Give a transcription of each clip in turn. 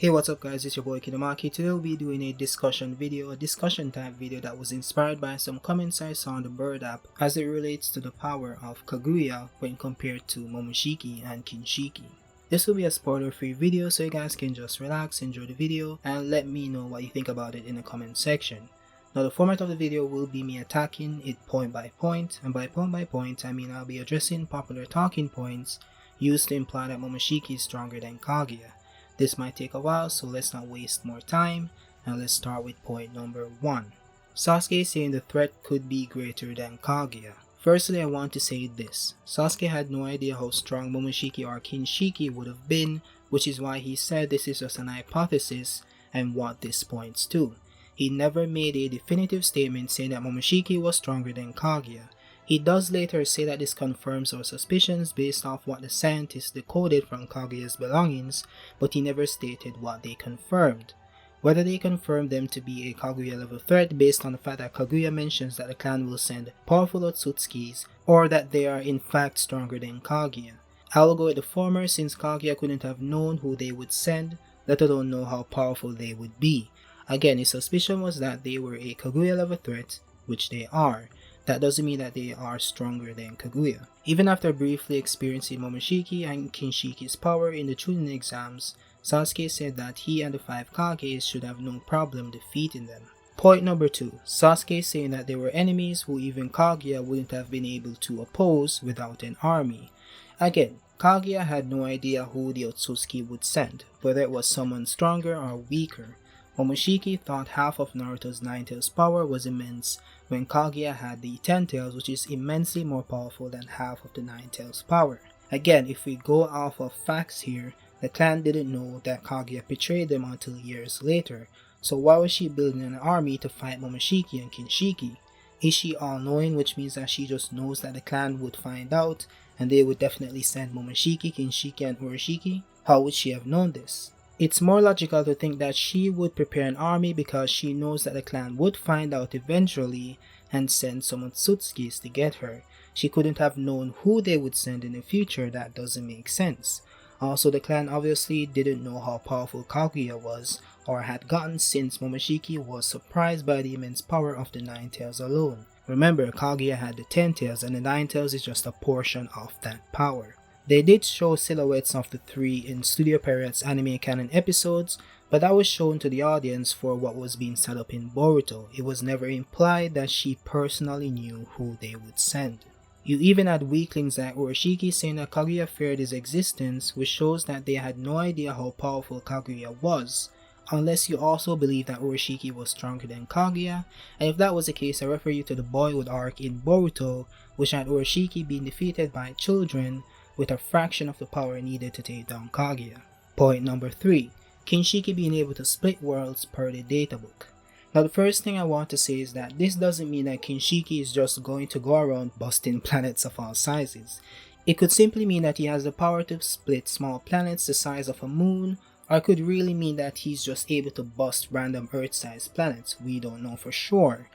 Hey, what's up guys, it's your boy Kidamaki. Today we'll be doing a discussion type video that was inspired by some comments I saw on the Bird app as it relates to the power of Kaguya when compared to Momoshiki and Kinshiki. This will be a spoiler free video so you guys can just relax, enjoy the video, and let me know what you think about it in the comment section. Now the format of the video will be me attacking it point by point, and by point I mean I'll be addressing popular talking points used to imply that Momoshiki is stronger than Kaguya. This might take a while, so let's not waste more time, and let's start with point number 1. Sasuke saying the threat could be greater than Kaguya. Firstly, I want to say this. Sasuke had no idea how strong Momoshiki or Kinshiki would have been, which is why he said this is just an hypothesis and what this points to. He never made a definitive statement saying that Momoshiki was stronger than Kaguya. He does later say that this confirms our suspicions based off what the scientists decoded from Kaguya's belongings, but he never stated what they confirmed. Whether they confirmed them to be a Kaguya level threat based on the fact that Kaguya mentions that the clan will send powerful Otsutskis, or that they are in fact stronger than Kaguya. I will go with the former since Kaguya couldn't have known who they would send, let alone know how powerful they would be. Again, his suspicion was that they were a Kaguya level threat, which they are. That doesn't mean that they are stronger than Kaguya. Even after briefly experiencing Momoshiki and Kinshiki's power in the Chunin exams, Sasuke said that he and the 5 Kages should have no problem defeating them. Point number 2. Sasuke saying that they were enemies who even Kaguya wouldn't have been able to oppose without an army. Again, Kaguya had no idea who the Otsutsuki would send, whether it was someone stronger or weaker. Momoshiki thought half of Naruto's 9 tails power was immense when Kaguya had the 10 tails, which is immensely more powerful than half of the 9 tails power. Again, if we go off of facts here, the clan didn't know that Kaguya betrayed them until years later, so why was she building an army to fight Momoshiki and Kinshiki? Is she all-knowing, which means that she just knows that the clan would find out and they would definitely send Momoshiki, Kinshiki, and Urashiki? How would she have known this? It's more logical to think that she would prepare an army because she knows that the clan would find out eventually and send some Otsutskis to get her. She couldn't have known who they would send in the future. That doesn't make sense. Also, the clan obviously didn't know how powerful Kaguya was or had gotten since Momoshiki was surprised by the immense power of the 9 tails alone. Remember, Kaguya had the 10 tails and the 9 tails is just a portion of that power. They did show silhouettes of the 3 in Studio Pierrot's anime canon episodes, but that was shown to the audience for what was being set up in Boruto. It was never implied that she personally knew who they would send. You even had weaklings like Urashiki saying that Kaguya feared his existence, which shows that they had no idea how powerful Kaguya was, unless you also believe that Urashiki was stronger than Kaguya, and if that was the case I refer you to the boyhood arc in Boruto, which had Urashiki being defeated by children with a fraction of the power needed to take down Kaguya. Point number 3. Kinshiki being able to split worlds per the databook. Now the first thing I want to say is that this doesn't mean that Kinshiki is just going to go around busting planets of all sizes. It could simply mean that he has the power to split small planets the size of a moon, or it could really mean that he's just able to bust random Earth-sized planets. We don't know for sure.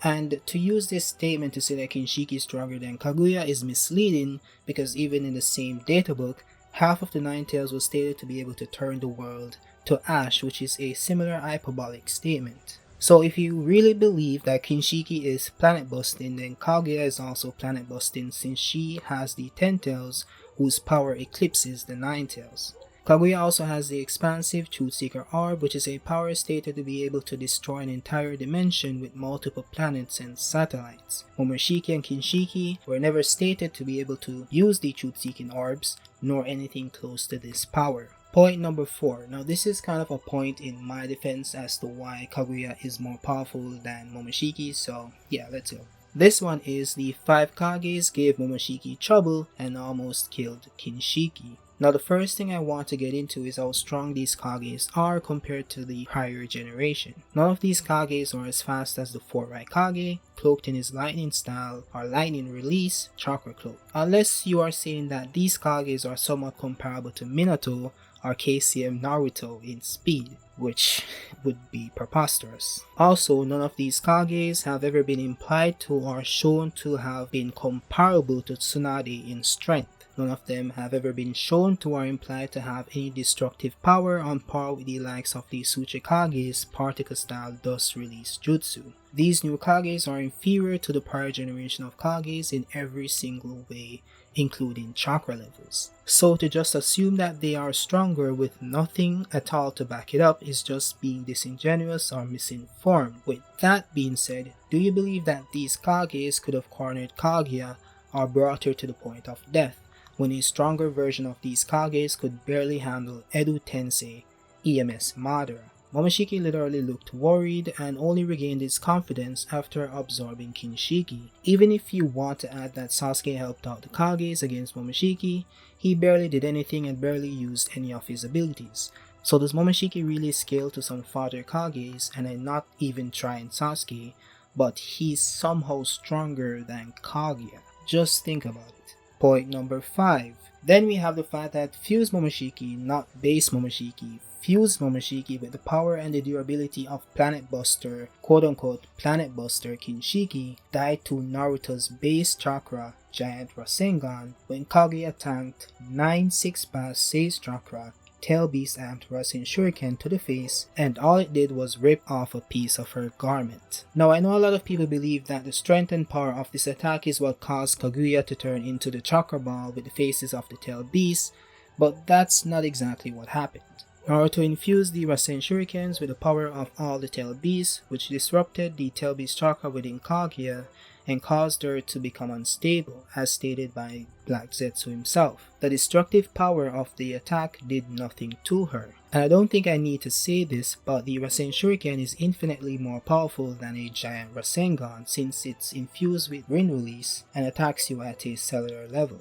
And to use this statement to say that Kinshiki is stronger than Kaguya is misleading because even in the same databook, half of the 9 tails was stated to be able to turn the world to ash, which is a similar hyperbolic statement. So if you really believe that Kinshiki is planet busting, then Kaguya is also planet busting since she has the 10 tails whose power eclipses the 9 tails. Kaguya also has the expansive Truth Seeker Orb, which is a power stated to be able to destroy an entire dimension with multiple planets and satellites. Momoshiki and Kinshiki were never stated to be able to use the Truth Seeking Orbs, nor anything close to this power. Point number 4. Now this is kind of a point in my defense as to why Kaguya is more powerful than Momoshiki, so yeah, let's go. This one is the 5 Kages gave Momoshiki trouble and almost killed Kinshiki. Now the first thing I want to get into is how strong these Kages are compared to the prior generation. None of these Kages are as fast as the 4 Raikage, cloaked in his lightning style or lightning release chakra cloak. Unless you are saying that these Kages are somewhat comparable to Minato or KCM Naruto in speed, which would be preposterous. Also, none of these Kages have ever been implied to or shown to have been comparable to Tsunade in strength. None of them have ever been shown to or implied to have any destructive power on par with the likes of the Tsuchikage's particle-style dust-release jutsu. These new Kages are inferior to the prior generation of Kages in every single way, including chakra levels. So to just assume that they are stronger with nothing at all to back it up is just being disingenuous or misinformed. With that being said, do you believe that these Kages could have cornered Kaguya or brought her to the point of death, when a stronger version of these Kages could barely handle Edo Tensei, EMS Madara? Momoshiki literally looked worried and only regained his confidence after absorbing Kinshiki. Even if you want to add that Sasuke helped out the Kages against Momoshiki, he barely did anything and barely used any of his abilities. So does Momoshiki really scale to some fodder Kages and I'm not even trying Sasuke, but he's somehow stronger than Kaguya? Just think about it. Point number 5. Then we have the fact that Fuse Momoshiki, not Base Momoshiki, fused Momoshiki with the power and the durability of Planet Buster, quote-unquote Planet Buster Kinshiki, died to Naruto's base chakra, Giant Rasengan, when Kaguya tanked 9 6-pass Sei's chakra, Tail Beast amped Rasen Shuriken to the face, and all it did was rip off a piece of her garment. Now I know a lot of people believe that the strength and power of this attack is what caused Kaguya to turn into the chakra ball with the faces of the Tail Beast, but that's not exactly what happened. Naruto infused the Rasen Shurikens with the power of all the Tail Beasts, which disrupted the Tail Beast chakra within Kaguya and caused her to become unstable, as stated by Black Zetsu himself. The destructive power of the attack did nothing to her. And I don't think I need to say this, but the Rasen Shuriken is infinitely more powerful than a Giant Rasengan since it's infused with Rin Release and attacks you at a cellular level.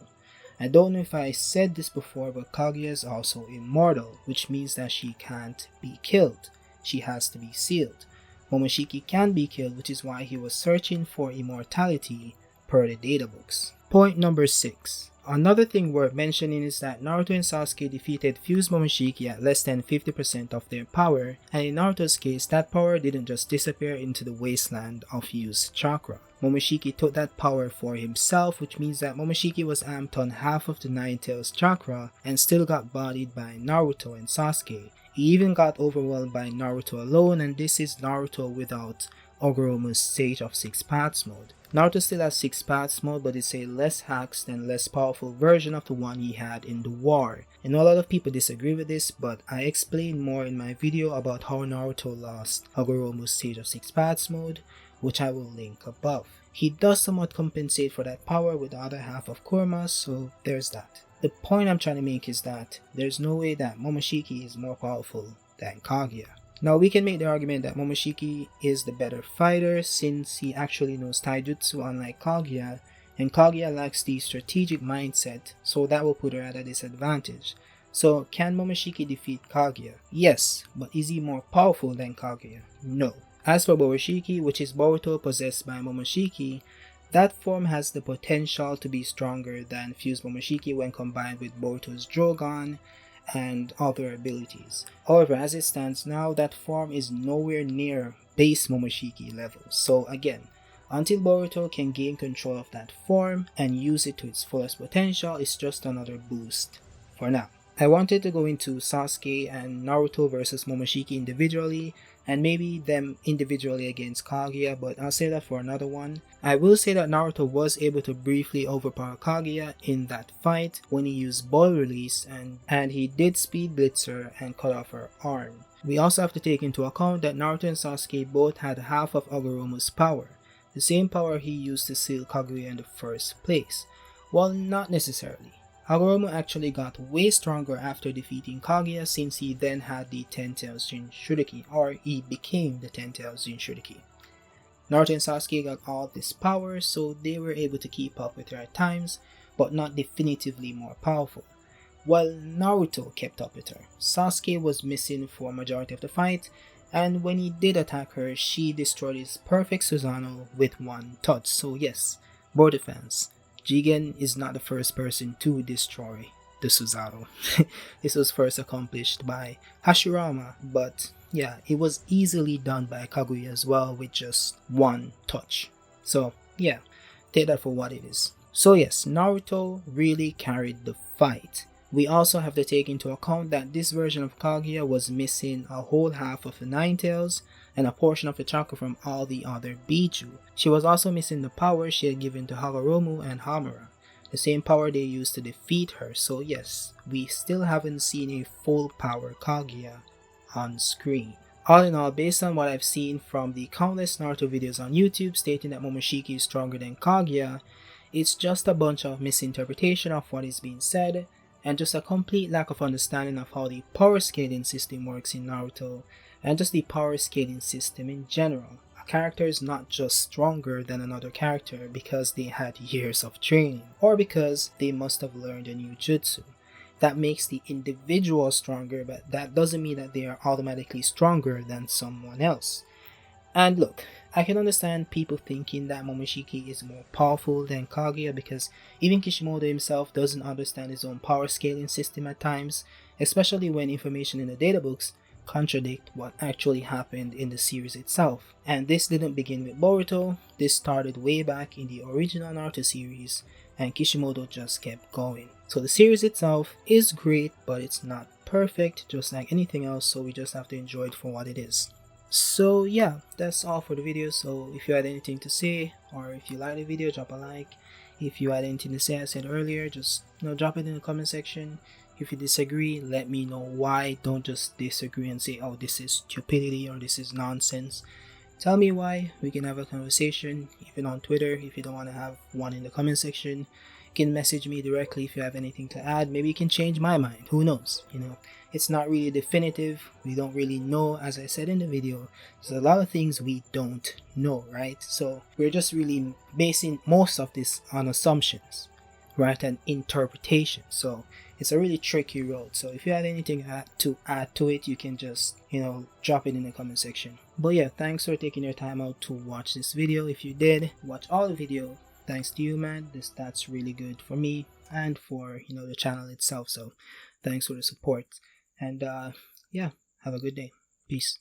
I don't know if I said this before, but Kaguya is also immortal, which means that she can't be killed. She has to be sealed. Momoshiki can be killed, which is why he was searching for immortality per the databooks. Point number 6. Another thing worth mentioning is that Naruto and Sasuke defeated Fused Momoshiki at less than 50% of their power, and in Naruto's case, that power didn't just disappear into the wasteland of used chakra. Momoshiki took that power for himself, which means that Momoshiki was amped on half of the Nine Tails chakra and still got bodied by Naruto and Sasuke. He even got overwhelmed by Naruto alone, and this is Naruto without Ogoromu's Sage of Six Paths mode. Naruto still has Six Paths mode, but it's a less hacks and less powerful version of the one he had in the war. I know a lot of people disagree with this, but I explain more in my video about how Naruto lost Ogoromu's Sage of Six Paths mode, which I will link above. He does somewhat compensate for that power with the other half of Kurama, so there's that. The point I'm trying to make is that there's no way that Momoshiki is more powerful than Kaguya. Now we can make the argument that Momoshiki is the better fighter since he actually knows taijutsu unlike Kaguya, and Kaguya lacks the strategic mindset, so that will put her at a disadvantage. So can Momoshiki defeat Kaguya? Yes, but is he more powerful than Kaguya? No. As for Borushiki, which is Boruto possessed by Momoshiki, that form has the potential to be stronger than Fused Momoshiki when combined with Boruto's Drogon and other abilities. However, as it stands now, that form is nowhere near base Momoshiki level. So again, until Boruto can gain control of that form and use it to its fullest potential, it's just another boost for now. I wanted to go into Sasuke and Naruto versus Momoshiki individually, and maybe them individually against Kaguya, but I'll say that for another one. I will say that Naruto was able to briefly overpower Kaguya in that fight when he used Boil Release and he did Speed Blitzer and cut off her arm. We also have to take into account that Naruto and Sasuke both had half of Ogoromu's power, the same power he used to seal Kaguya in the first place. Well, not necessarily. Hagoromo actually got way stronger after defeating Kaguya since he then had the 10 Tails Jinchuriki, or he became the 10 Tails Jinchuriki. Naruto and Sasuke got all this power, so they were able to keep up with her at times, but not definitively more powerful. While Naruto kept up with her, Sasuke was missing for a majority of the fight, and when he did attack her, she destroyed his perfect Susanoo with one touch. So yes, Boruto fans, Jigen is not the first person to destroy the Susanoo. This was first accomplished by Hashirama, but yeah, it was easily done by Kaguya as well with just one touch. So yeah, take that for what it is. So yes, Naruto really carried the fight. We also have to take into account that this version of Kaguya was missing a whole half of the Nine Tails and a portion of the chakra from all the other Biju. She was also missing the power she had given to Hagoromo and Hamura, the same power they used to defeat her. So yes, we still haven't seen a full power Kaguya on screen. All in all, based on what I've seen from the countless Naruto videos on YouTube stating that Momoshiki is stronger than Kaguya, it's just a bunch of misinterpretation of what is being said, and just a complete lack of understanding of how the power scaling system works in Naruto, and just the power scaling system in general. A character is not just stronger than another character because they had years of training, or because they must have learned a new jutsu. That makes the individual stronger, but that doesn't mean that they are automatically stronger than someone else. And look, I can understand people thinking that Momoshiki is more powerful than Kaguya because even Kishimoto himself doesn't understand his own power scaling system at times, especially when information in the databooks contradict what actually happened in the series itself. And this didn't begin with Boruto, this started way back in the original Naruto series, and Kishimoto just kept going. So the series itself is great, but it's not perfect just like anything else, so we just have to enjoy it for what it is. So yeah, that's all for the video. So if you had anything to say, or if you like the video, drop a like. If you had anything to say I said earlier, just drop it in the comment section. If you disagree, let me know why. Don't just disagree and say, oh, this is stupidity or this is nonsense. Tell me why. We can have a conversation, even on Twitter. If you don't want to have one in the comment section, you can message me directly if you have anything to add. Maybe you can change my mind. Who knows? It's not really definitive. We don't really know. As I said in the video, there's a lot of things we don't know, right? So we're just really basing most of this on assumptions, right, and interpretation. So it's a really tricky road. So if you had anything to add to it, you can just drop it in the comment section. But yeah, thanks for taking your time out to watch this video. If you did watch all the video, thanks to you, man. That's really good for me and for the channel itself. So thanks for the support. And yeah, have a good day. Peace.